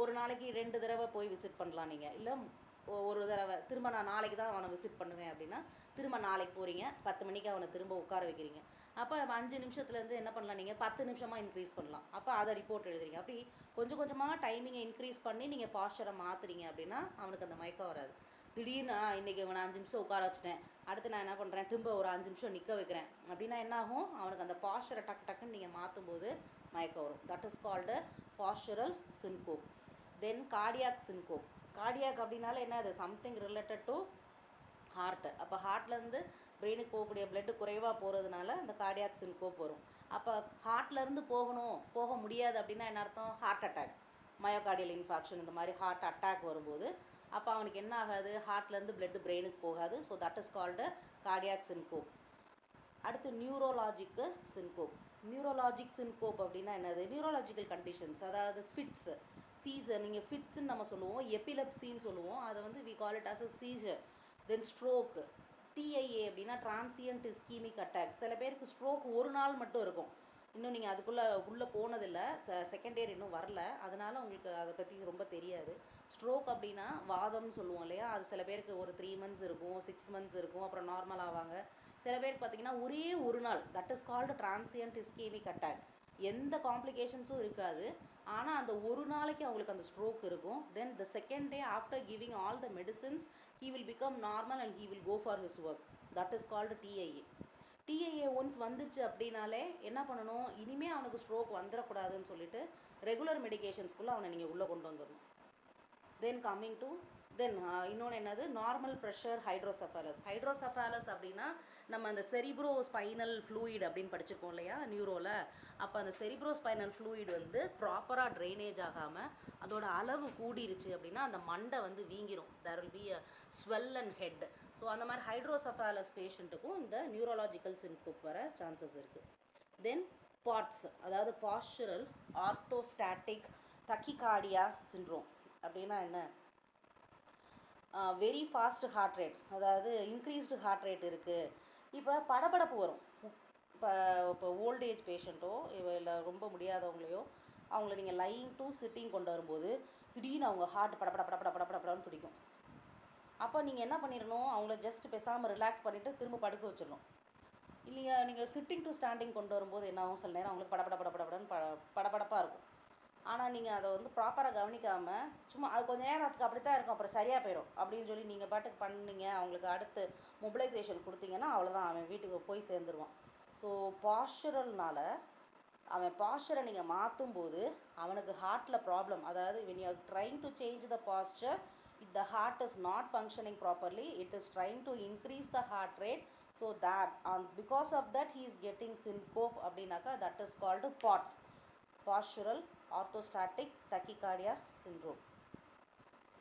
ஒரு நாளைக்கு 2 தடவை போய் விசிட் பண்ணலாம் நீங்கள், இல்லை ஒரு தடவை திரும்ப நான் நாளைக்கு தான் அவனை விசிட் பண்ணுவேன் அப்படின்னா திரும்ப நாளைக்கு போகிறீங்க, 10 மணிக்கு அவனை திரும்ப உட்கார வைக்கிறீங்க. அப்போ 5 நிமிஷத்துலேருந்து என்ன பண்ணலாம், நீங்கள் 10 நிமிஷமாக இன்க்ரீஸ் பண்ணலாம். அப்போ அதை ரிப்போர்ட் எழுதுறீங்க. அப்படி கொஞ்சம் கொஞ்சமாக டைமிங்கை இன்க்ரீஸ் பண்ணி நீங்கள் பாஸ்சரை மாற்றுறீங்க அப்படின்னா அவனுக்கு அந்த மயக்கம் வராது. திடீர்னு இன்றைக்கி இவனை 5 நிமிஷம் உட்கார வச்சுட்டேன், அடுத்து நான் என்ன பண்ணுறேன், திரும்ப ஒரு 5 நிமிஷம் நிற்க வைக்கிறேன் அப்படின்னா என்ன ஆகும், அவனுக்கு அந்த பாஸ்சரை டக்குன்னு நீங்கள் மாற்றும்போது மயக்கம் வரும். That is called postural syncope. Then cardiac syncope. Cardiac அப்படின்னால என்ன, அது சம்திங் ரிலேட்டட் டு ஹார்ட்டு. அப்போ ஹார்ட்லேருந்து பிரெயினுக்கு போகக்கூடிய பிளட்டு குறைவாக போகிறதுனால அந்த கார்டியாக் சின்கோப் வரும். அப்போ ஹார்ட்லேருந்து போக முடியாது அப்படின்னா என்ன அர்த்தம், ஹார்ட் அட்டாக், மயோகார்டியல் இன்ஃபாக்ஷன், இந்த மாதிரி ஹார்ட் அட்டாக் வரும்போது அப்போ அவனுக்கு என்ன ஆகாது, ஹார்ட்லேருந்து பிளட்டு பிரெயினுக்கு போகாது. So that is called cardiac syncope. அடுத்து நியூரோலாஜிக்கு சின்கோப். நியூரோலாஜிக் சின்கோப் அப்படின்னா என்னது, நியூரோலாஜிக்கல் கண்டிஷன்ஸ், அதாவது ஃபிட்ஸு, சீசர், நீங்கள் ஃபிட்ஸுன்னு நம்ம சொல்லுவோம், எபிலெப்சின்னு சொல்லுவோம், அதை வந்து we call it as a seizure. Then stroke, TIA அப்படின்னா டிரான்சியன்ட் இஸ்கீமிக் அட்டாக். சில பேருக்கு ஸ்ட்ரோக் ஒரு நாள் மட்டும் இருக்கும், இன்னும் நீங்கள் அதுக்குள்ளே போனதில்லை, செகண்ட் இயர் இன்னும் வரல, அதனால் உங்களுக்கு அதை பற்றி ரொம்ப தெரியாது. ஸ்ட்ரோக் அப்படின்னா வாதம்னு சொல்லுவோம் இல்லையா, அது சில பேருக்கு ஒரு 3 months இருக்கும், 6 months இருக்கும், அப்புறம் நார்மல் ஆவாங்க. சில பேருக்கு பார்த்திங்கன்னா ஒரே ஒரு நாள், that is called transient ischaemic attack. எந்த காம்ப்ளிகேஷன்ஸும் இருக்காது. ஆனால் அந்த ஒரு நாளைக்கு அவங்களுக்கு அந்த ஸ்ட்ரோக் இருக்கும். Then the second day after giving all the medicines he will become normal and he will go for his work. That is called TIA. TIA once வந்துருச்சு அப்படின்னாலே என்ன பண்ணணும், இனிமேல் அவனுக்கு ஸ்ட்ரோக் வந்துடக்கூடாதுன்னு சொல்லிட்டு ரெகுலர் மெடிகேஷன்ஸ்குள்ளே அவனை நீங்கள் உள்ளே கொண்டு வந்துடணும். தென் கம்மிங் டு இன்னொன்று என்னது, நார்மல் ப்ரெஷர் ஹைட்ரோசெஃபாலஸ். ஹைட்ரோசெஃபாலஸ் அப்படின்னா நம்ம அந்த செரிப்ரோ ஸ்பைனல் ஃப்ளூயிட் அப்படின்னு படிச்சிருக்கோம் இல்லையா நியூரோவில். அப்போ அந்த செரிப்ரோ ஸ்பைனல் ஃப்ளூயிட் வந்து ப்ராப்பராக ட்ரைனேஜ் ஆகாமல் அதோட அளவு கூடிருச்சு அப்படின்னா அந்த மண்டை வந்து வீங்கிரும். There will be a swell and head. So அந்த மாதிரி ஹைட்ரோசெஃபாலஸ் பேஷண்ட்டுக்கும் இந்த நியூரோலாஜிக்கல் சின்கோப் வர சான்சஸ் இருக்குது. தென் பாட்ஸ், அதாவது பாஸ்சுரல் ஆர்த்தோஸ்டாட்டிக் தக்கிகார்டியா சிண்ட்ரோம் அப்படின்னா என்ன, வெரி ஃபாஸ்ட் ஹார்ட் ரேட், அதாவது இன்க்ரீஸ்டு ஹார்ட் ரேட் இருக்குது. இப்போ படபடப்பு வரும். இப்போ ஓல்டேஜ் பேஷண்ட்டோ இல்லை ரொம்ப முடியாதவங்களையோ அவங்கள நீங்கள் லைங் டு சிட்டிங் கொண்டு வரும்போது திடீர்னு அவங்க ஹார்ட் படப்படன்னு துடிக்கும். அப்போ நீங்கள் என்ன பண்ணிடணும், அவங்கள ஜஸ்ட் பேசாமல் ரிலாக்ஸ் பண்ணிவிட்டு திரும்ப படுக்க வச்சிடணும். இல்லையா, நீங்கள் சிட்டிங் டு ஸ்டாண்டிங் கொண்டு வரும்போது என்ன ஆகும், சில நேரம் அவங்களுக்கு படப்படன்னு படபடப்பாக இருக்கும். ஆனால் நீங்கள் அதை வந்து ப்ராப்பராக கவனிக்காமல் சும்மா அது கொஞ்சம் நேரத்துக்கு அப்படி தான் இருக்கும், அப்புறம் சரியாக போயிடும் அப்படின்னு சொல்லி நீங்கள் பாட்டுக்கு பண்ணீங்க, அவங்களுக்கு அடுத்து மொபிலைசேஷன் கொடுத்தீங்கன்னா அவ்வளோதான், அவன் வீட்டுக்கு போய் சேர்ந்துருவான். ஸோ பாஸ்சுரல்னால அவன் பாஸ்சரை நீங்கள் மாற்றும் போது அவனுக்கு ஹார்ட்டில் ப்ராப்ளம், அதாவது when you are trying to change the posture, if the heart is not functioning properly, it is trying to increase the heart rate. So that because of that he is getting syncope அப்படின்னாக்கா that is called POTS, postural orthostatic tachycardia syndrome.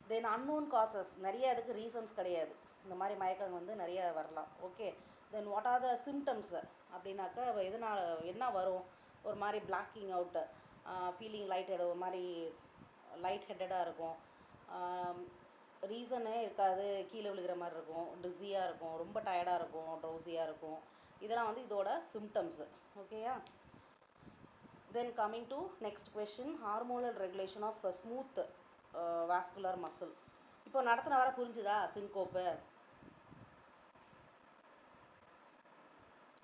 Then unknown causes, நிறைய அதுக்கு ரீசன்ஸ் கிடையாது, இந்த மாதிரி மயக்கம் வந்து நிறைய வரலாம். Okay, then what are the symptoms அப்படின்னாக்கா எதனால் என்ன வரும், ஒரு மாதிரி blocking out, feeling light head, ஒரு மாதிரி லைட் ஹெட்டடாக இருக்கும், ரீசனே இருக்காது, கீழே விழுகிற மாதிரி இருக்கும், டிஸியாக இருக்கும், ரொம்ப டயர்டாக இருக்கும், ட்ரௌசியாக இருக்கும். இதெல்லாம் வந்து இதோட சிம்டம்ஸு. ஓகேயா. Then coming to next question, hormonal regulation of smooth vascular muscle. இப்போ நடத்தின வர புரிஞ்சுதா சின்கோப்பு?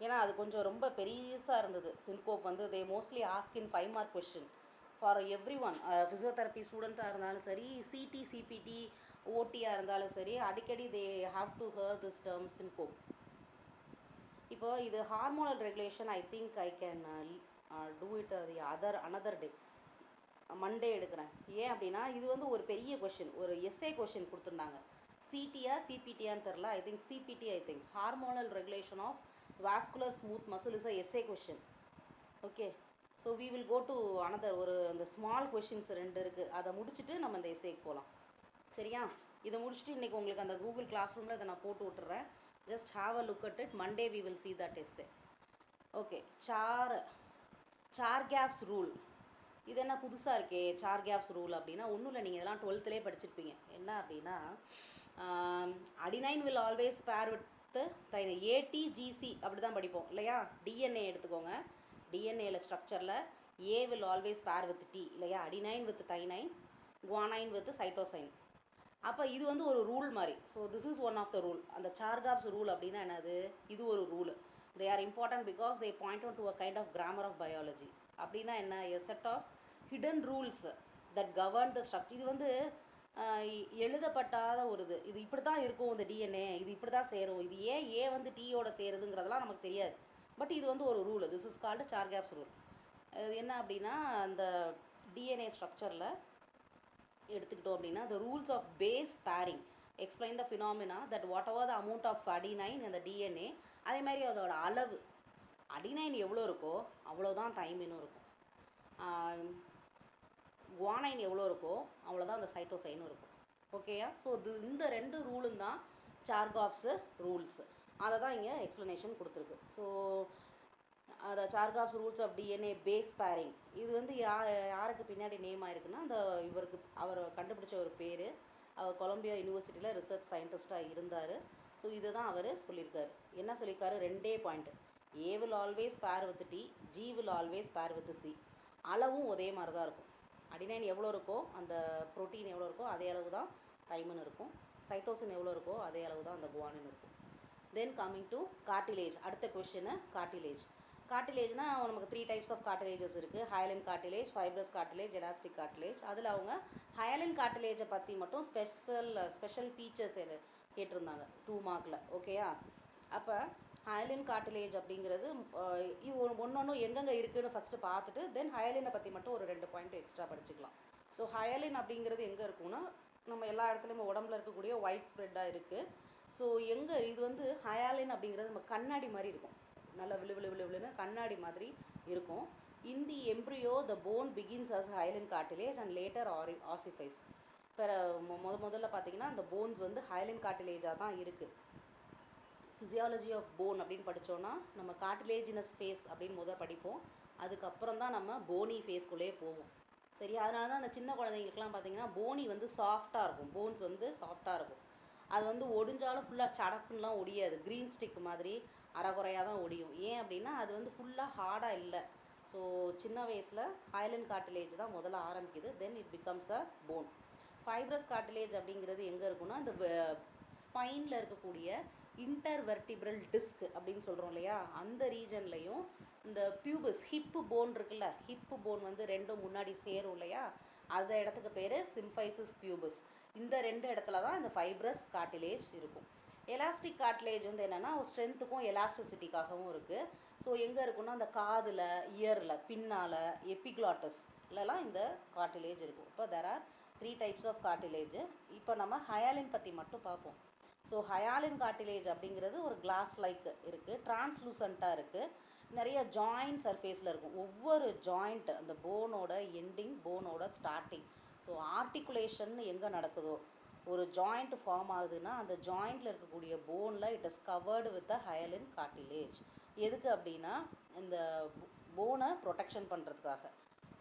ஏன்னா அது கொஞ்சம் ரொம்ப பெருசாக இருந்தது சின்கோப் வந்து. They mostly ask in 5 mark question for every one. Physiotherapy ஸ்டூடெண்ட்டாக இருந்தாலும் சரி, சிடி சிபிடி ஓடியாக இருந்தாலும் சரி, அடிக்கடி they have to hear this term syncope. இப்போ இது hormonal regulation, I think I can do it another day, Monday எடுக்கிறேன். ஏன் அப்படின்னா இது வந்து ஒரு பெரிய கொஷின், ஒரு எஸ்ஏ கொஷின் கொடுத்துருந்தாங்க. சிடியா சிபிடியான்னு தெரில, I think CBD, I think hormonal regulation of vascular smooth muscle is a SA question. Okay, so we will go to another, ஒரு அந்த ஸ்மால் கொஷின்ஸ் 2 இருக்குது, அதை முடிச்சுட்டு நம்ம இந்த எஸ்ஏக்கு போகலாம். சரியா, இதை முடிச்சுட்டு இன்றைக்கி உங்களுக்கு அந்த கூகுள் கிளாஸ் ரூமில் இதை நான் போட்டு விட்டுறேன். Just have a look at it. Monday we will see that essay. Okay, Chargaff's rule. இது என்ன புதுசாக இருக்கே சார்கேவ்ஸ் ரூல் அப்படின்னா, ஒன்றும் இல்லை, நீங்கள் இதெல்லாம் 12th படிச்சிருப்பீங்க. என்ன அப்படின்னா, adenine will always pair with ATGC அப்படி தான் படிப்போம் இல்லையா. டிஎன்ஏ எடுத்துக்கோங்க, டிஎன்ஏல ஸ்ட்ரக்சரில் A will always pair with T இல்லையா, adenine with thymine, guanine with cytosine. அப்போ இது வந்து ஒரு ரூல் மாதிரி. So this is one of the rule. அந்த சார்காவ்ஸ் ரூல் அப்படின்னா என்னது, இது ஒரு rule. they are important because they point out to a kind of grammar of biology. அப்படின்னா என்ன, a set of hidden rules that govern the structure. இது வந்து எழுதப்பட்டாத ஒரு இது இப்படி தான் இருக்கும் இந்த டிஎன்ஏ, இது இப்படி தான் சேரும், இது ஏன் ஏ வந்து டீயோட சேருதுங்கிறதெல்லாம் நமக்கு தெரியாது. பட் இது வந்து ஒரு rule, this is called Chargaff's rule. இது என்ன அப்படின்னா, அந்த டிஎன்ஏ ஸ்ட்ரக்சரில் எடுத்துக்கிட்டோம் அப்படின்னா, the rules of base pairing explain the phenomena that whatever the amount of adenine in the DNA, அதே மாதிரி அதோட அளவு, அடினைன் எவ்வளோ இருக்கோ அவ்வளோதான் தைமினும் இருக்கும், குவானைன் எவ்வளோ இருக்கோ அவ்வளோதான் அந்த சைட்டோசைனும் இருக்கும். ஓகேயா. ஸோ இந்த 2 ரூலும் தான் சார்காவ்ஸு ரூல்ஸ். அதை தான் இங்கே எக்ஸ்ப்ளனேஷன் கொடுத்துருக்கு. ஸோ அந்த Chargaff's rules of DNA base pairing, இது வந்து யாருக்கு பின்னாடி நேம் ஆயிருக்குன்னா, அந்த அவர் கண்டுபிடிச்ச ஒரு பேர், அவர் கொலம்பியா யூனிவர்சிட்டியில் ரிசர்ச் சயின்டிஸ்ட்டாக இருந்தார். ஸோ இதை தான் அவர் சொல்லியிருக்காரு. என்ன சொல்லியிருக்காரு, 2 point, A will always pair with T, G will always pair with C. அளவும் ஒரே மாதிரி தான் இருக்கும். அடினைன் எவ்வளோ இருக்கோ, அந்த ப்ரோட்டீன் எவ்வளோ இருக்கோ அதே அளவு தான் தைமன் இருக்கும், சைட்டோசின் எவ்வளோ இருக்கோ அதே அளவு தான் அந்த குவானின் இருக்கும். தென் கம்மிங் டு கார்டிலேஜ், அடுத்த கொஷினு கார்டிலேஜ். கார்டிலேஜ்னால் நமக்கு 3 டைப்ஸ் ஆஃப் கார்டிலேஜஸ் இருக்குது. Hyaline cartilage, fibrous cartilage, elastic cartilage. அதில் அவங்க ஹயலின் கார்டிலேஜை பற்றி மட்டும் ஸ்பெஷல் ஃபீச்சர்ஸ் கேட்டிருந்தாங்க 2 மார்க்கில். ஓகேயா? அப்போ ஹயலின் கார்டிலேஜ் அப்படிங்கிறது ஒன்று எங்கெங்கே இருக்குதுன்னு ஃபஸ்ட்டு பார்த்துட்டு தென் ஹயலினை பற்றி மட்டும் ஒரு 2 பாயிண்ட் எக்ஸ்ட்ரா படிச்சுக்கலாம். ஸோ ஹயலின் அப்படிங்கிறது எங்கே இருக்குன்னா நம்ம எல்லா இடத்துலையும் உடம்புல இருக்கக்கூடிய ஒயிட் ஸ்ப்ரெட்டாக இருக்குது. ஸோ எங்கே இது வந்து ஹயாலின் அப்படிங்கிறது நம்ம கண்ணாடி மாதிரி இருக்கும், நல்லா விழுன்னு கண்ணாடி மாதிரி இருக்கும். In the embryo the bone begins as hyaline cartilage and later ossifies. இப்போ முதல்ல பார்த்தீங்கன்னா அந்த போன்ஸ் வந்து ஹயலின் கார்டிலேஜாக தான் இருக்குது. ஃபிசியாலஜி ஆஃப் போன் அப்படின்னு படித்தோன்னா நம்ம கார்டிலேஜினஸ் ஃபேஸ் அப்படின்னு படிப்போம். அதுக்கப்புறம் தான் நம்ம போனி ஃபேஸ்க்குள்ளேயே போவோம். சரி, அதனால தான் அந்த சின்ன குழந்தைங்களுக்குலாம் பார்த்தீங்கன்னா போனி வந்து சாஃப்டாக இருக்கும், போன்ஸ் வந்து சாஃப்டாக இருக்கும். அது வந்து ஒடிஞ்சாலும் ஃபுல்லாக சடக்குன்னெலாம் ஒடியாது, க்ரீன் ஸ்டிக் மாதிரி அரைகுறையாக தான் ஒடியும். ஏன் அப்படின்னா அது வந்து ஃபுல்லாக ஹார்டாக இல்லை. ஸோ சின்ன வயசில் ஹயலின் கார்டிலேஜ் தான் முதல்ல ஆரம்பிக்குது, then it becomes a phone. Fibrous cartilage அப்படிங்கிறது எங்கே இருக்குன்னா இந்த ஸ்பைனில் இருக்கக்கூடிய இன்டர்வெர்டிப்ரல் டிஸ்க் அப்படின்னு சொல்கிறோம் இல்லையா, அந்த ரீஜன்லையும் இந்த பியூபஸ் ஹிப்பு போன் இருக்குல்ல, ஹிப்பு போன் வந்து ரெண்டும் முன்னாடி சேரும் இல்லையா, அந்த இடத்துக்கு பேர் சிம்ஃபைசிஸ் பியூபஸ். இந்த 2 இடத்துல தான் இந்த ஃபைப்ரஸ் கார்டிலேஜ் இருக்கும். எலாஸ்டிக் கார்டிலேஜ் வந்து என்னென்னா ஸ்ட்ரென்த்துக்கும் எலாஸ்டிசிட்டிக்காகவும் இருக்குது. ஸோ எங்கே இருக்குன்னா அந்த காதில், இயரில், பின்னால், எபிக்ளாட்டஸ்லலாம் இந்த கார்டிலேஜ் இருக்கும். இப்போ there are 3 types of cartilage. இப்போ நம்ம ஹயாலின் பற்றி மட்டும் பார்ப்போம். ஸோ ஹயாலின் கார்டிலேஜ் அப்படிங்கிறது ஒரு கிளாஸ் லைக் இருக்குது, டிரான்ஸ்லூசண்ட்டாக இருக்குது, நிறைய ஜாயிண்ட் சர்ஃபேஸில் இருக்கும். ஒவ்வொரு ஜாயிண்ட் அந்த போனோட எண்டிங், போனோட ஸ்டார்டிங். ஸோ ஆர்டிகுலேஷன் எங்கே நடக்குதோ, ஒரு ஜாயிண்ட் ஃபார்ம் ஆகுதுன்னா அந்த ஜாயிண்டில் இருக்கக்கூடிய போனில் it is covered with a hyaline cartilage. எதுக்கு அப்படின்னா இந்த போனை ப்ரொடெக்ஷன் பண்ணுறதுக்காக,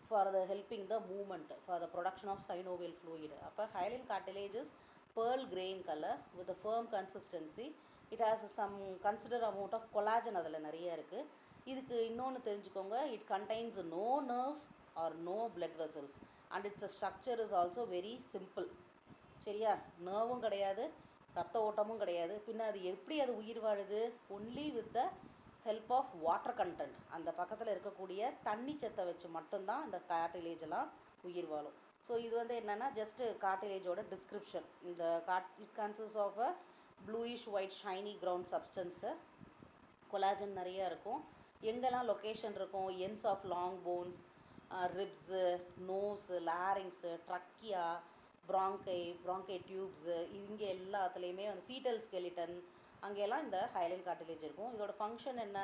for the helping the movement, for the production of synovial fluid. அப்போ hyaline cartilage is pearl green color with a firm consistency. It has some considerable amount of collagen அதில் நிறைய இருக்குது. இதுக்கு இன்னொன்று தெரிஞ்சுக்கோங்க, it contains no nerves or no blood vessels and its structure is also very simple. சரியா? நர்வும் கிடையாது, ரத்த ஓட்டமும் கிடையாது. பின்ன அது எப்படி அது உயிர் வாழுது? Only with the help of water content. அந்த பக்கத்தில் இருக்கக்கூடிய தண்ணி சத்தை வச்சு மட்டும்தான் இந்த கார்டிலேஜெல்லாம் உயிர் வாழும். ஸோ இது வந்து என்னென்னா ஜஸ்ட்டு கார்டிலேஜோட டிஸ்கிரிப்ஷன். இந்த it consist of a bluish white shiny ground substance. Collagen நிறையா இருக்கும். எங்கெல்லாம் லொக்கேஷன் இருக்கும்? Ends of long bones, ribs, nose, larynx, trachea, bronchi tubes, இங்கே எல்லாத்துலேயுமே வந்து ஃபீட்டல் ஸ்கெலிட்டன், அங்கெல்லாம் இந்த ஹயலின் கார்டிலேஜ் இருக்கும். இதோட ஃபங்க்ஷன் என்ன?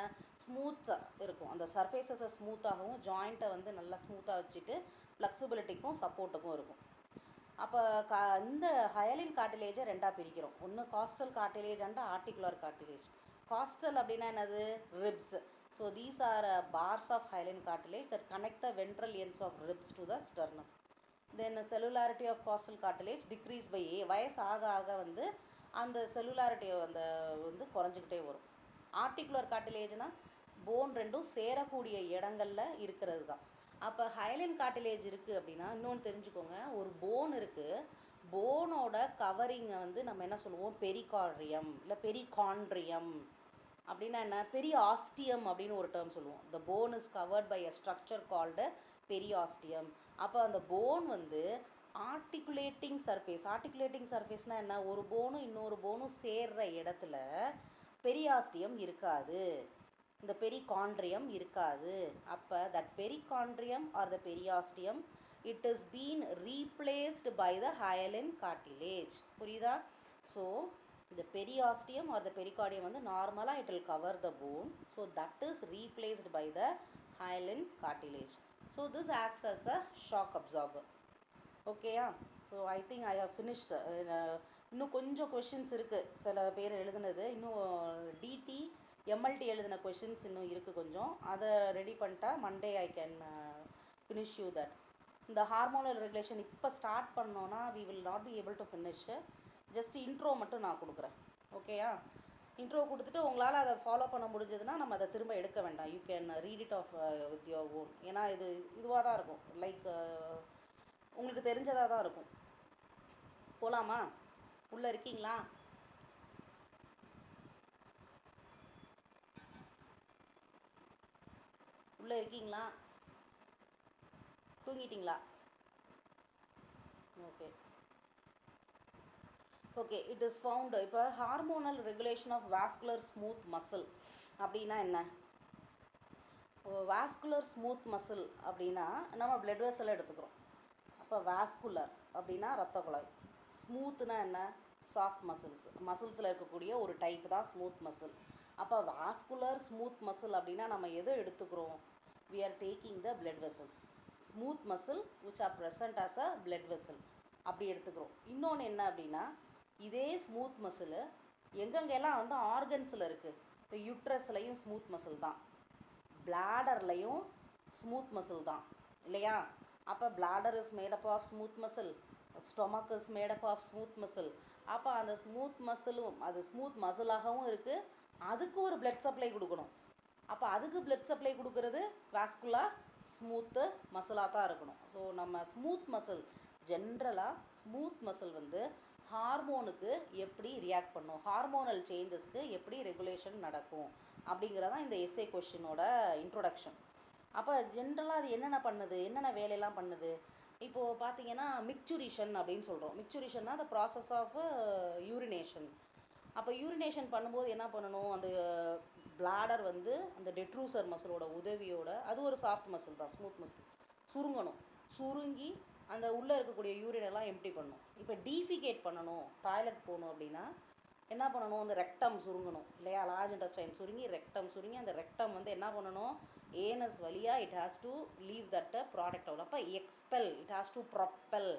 ஸ்மூத்தாக இருக்கும், அந்த சர்ஃபேஸஸை ஸ்மூத்தாகவும் ஜாயிண்ட்டை வந்து நல்லா ஸ்மூத்தாக வச்சுட்டு ஃப்ளெக்சிபிலிட்டிக்கும் சப்போர்ட்டுக்கும் இருக்கும். அப்போ இந்த ஹயலின் கார்டிலேஜை 2ஆக பிரிக்கிறோம். ஒன்று costal cartilage and articular cartilage. Costal அப்படின்னா என்னது? Ribs. So these are bars of hyaline cartilage that connect the ventral ends of ribs to the sternum. Then cellularity of costal cartilage decrease by வயசு ஆக ஆக வந்து அந்த செல்லுலாரிட்டி வந்து குறைஞ்சிக்கிட்டே வரும். ஆர்டிகுலர் கார்டிலேஜ்னால் போன் ரெண்டும் சேரக்கூடிய இடங்களில் இருக்கிறது தான். அப்போ ஹயலின் கார்டிலேஜ் இருக்குது அப்படின்னா இன்னொன்று தெரிஞ்சுக்கோங்க, ஒரு போன் இருக்குது, போனோட கவரிங்கை வந்து நம்ம என்ன சொல்லுவோம்? பெரிகார்டியம் இல்லை பெரிகாண்ட்ரியம். அப்படின்னா என்ன? பெரியாஸ்டியம் அப்படின்னு ஒரு டேர்ம் சொல்லுவோம். The bone is covered by a structure called periosteum. அப்போ அந்த போன் வந்து ஆர்டிகுலேட்டிங் சர்ஃபேஸ்னால் என்ன? ஒரு போனும் இன்னொரு போனும் சேர்ற இடத்துல பெரியாஸ்டியம் இருக்காது, இந்த பெரிகாண்ட்ரியம் இருக்காது. அப்போ that perichondrium or the periosteum it is been replaced by the hyaline cartilage. புரியுதா? So the periosteum or the pericardium வந்து நார்மலாக it will cover the bone, so that is replaced by the hyaline cartilage. So this acts as a shock absorber. ஓகேயா? So I think I have finished. இன்னும் கொஞ்சம் கொஷின்ஸ் இருக்குது, சில பேர் எழுதுனது இன்னும் டிடி எம்எல்டி எழுதின கொஷின்ஸ் இன்னும் இருக்குது கொஞ்சம். அதை ரெடி பண்ணிட்டா Monday I can finish you that. இந்த ஹார்மோனல் ரெகுலேஷன் இப்போ ஸ்டார்ட் பண்ணோன்னா we will not be able to finish. Just intro மட்டும் நான் கொடுக்குறேன். ஓகேயா? இன்ட்ரோ கொடுத்துட்டு உங்களால் அதை ஃபாலோ பண்ண முடிஞ்சதுன்னா நம்ம அதை திரும்ப எடுக்க வேண்டாம். You can read it off with your own. ஏன்னா இதுவாக தான் இருக்கும், லைக் உங்களுக்கு தெரிஞ்சதாக தான் இருக்கும். போகலாமா? உள்ளே இருக்கீங்களா? உள்ளே இருக்கீங்களா? தூங்கிட்டீங்களா? Okay okay. It is found. இப்போ hormonal regulation of vascular smooth muscle அப்படின்னா என்ன? வாஸ்குலர் ஸ்மூத் மசில் அப்படின்னா நம்ம பிளட் வெசலை எடுத்துக்கிறோம். அப்போ வாஸ்குலர் அப்படின்னா இரத்த குழாய், ஸ்மூத்னா என்ன? சாஃப்ட் மசில்ஸில் இருக்கக்கூடிய ஒரு டைப் தான் ஸ்மூத் மசில். அப்போ வாஸ்குலர் ஸ்மூத் மசில் அப்படின்னா நம்ம எதை எடுத்துக்கிறோம்? we are taking the blood vessels, smooth muscle which are present as a blood vessel அப்படி எடுத்துக்கிறோம். இன்னொன்று என்ன அப்படின்னா, இதே ஸ்மூத் மசில் எங்கெங்கெல்லாம் வந்து ஆர்கன்ஸில் இருக்குது. இப்போ யூட்ரஸ்லையும் ஸ்மூத் மசில் தான், பிளாடர்லையும் ஸ்மூத் மசில் தான் இல்லையா? அப்போ bladder is made up of smooth muscle, stomach is made up of smooth muscle. அப்போ அந்த ஸ்மூத் மசிலும் அது ஸ்மூத் மசிலாகவும் இருக்குது, அதுக்கு ஒரு பிளட் சப்ளை கொடுக்கணும். அப்போ அதுக்கு பிளட் சப்ளை கொடுக்கறது வாஸ்குலர் ஸ்மூத்து மசிலாக தான் இருக்கணும். ஸோ நம்ம ஸ்மூத் மசில் ஜென்ரலாக ஸ்மூத் மசில் வந்து ஹார்மோனுக்கு எப்படி ரியாக்ட் பண்ணும், ஹார்மோனல் சேஞ்சஸ்க்கு எப்படி ரெகுலேஷன் நடக்கும் அப்படிங்கிறதான் இந்த எஸ்ஏ கொஷினோட இன்ட்ரொடக்ஷன். அப்போ ஜென்ரலாக அது என்னென்ன பண்ணுது, என்னென்ன வேலையெல்லாம் பண்ணுது? இப்போது பார்த்தீங்கன்னா மிக்சுரிஷன் அப்படின்னு சொல்கிறோம். மிக்சுரிஷன்னா த ப்ராசஸ் ஆஃப் யூரினேஷன். அப்போ யூரினேஷன் பண்ணும்போது என்ன பண்ணணும்? அந்த பிளாடர் வந்து அந்த டெட்ரூசர் மசிலோட உதவியோட, அது ஒரு சாஃப்ட் மசில் தான், ஸ்மூத் மசில், சுருங்கணும். சுருங்கி அந்த உள்ளே இருக்கக்கூடிய யூரினெல்லாம் எம்ப்டி பண்ணணும். இப்போ டீஃபிகேட் பண்ணணும், டாய்லெட் போகணும் அப்படின்னா என்ன பண்ணணும்? அந்த ரெக்டம் சுருங்கணும் இல்லையா? லார்ஜ் இன்டெஸ்டைன் சுருங்கி ரெக்டம் சுருங்கி அந்த ரெக்டம் வந்து என்ன பண்ணணும்? ஏனஸ் வழியாக it has to leave that product out. அப்போ expel, it has to Propel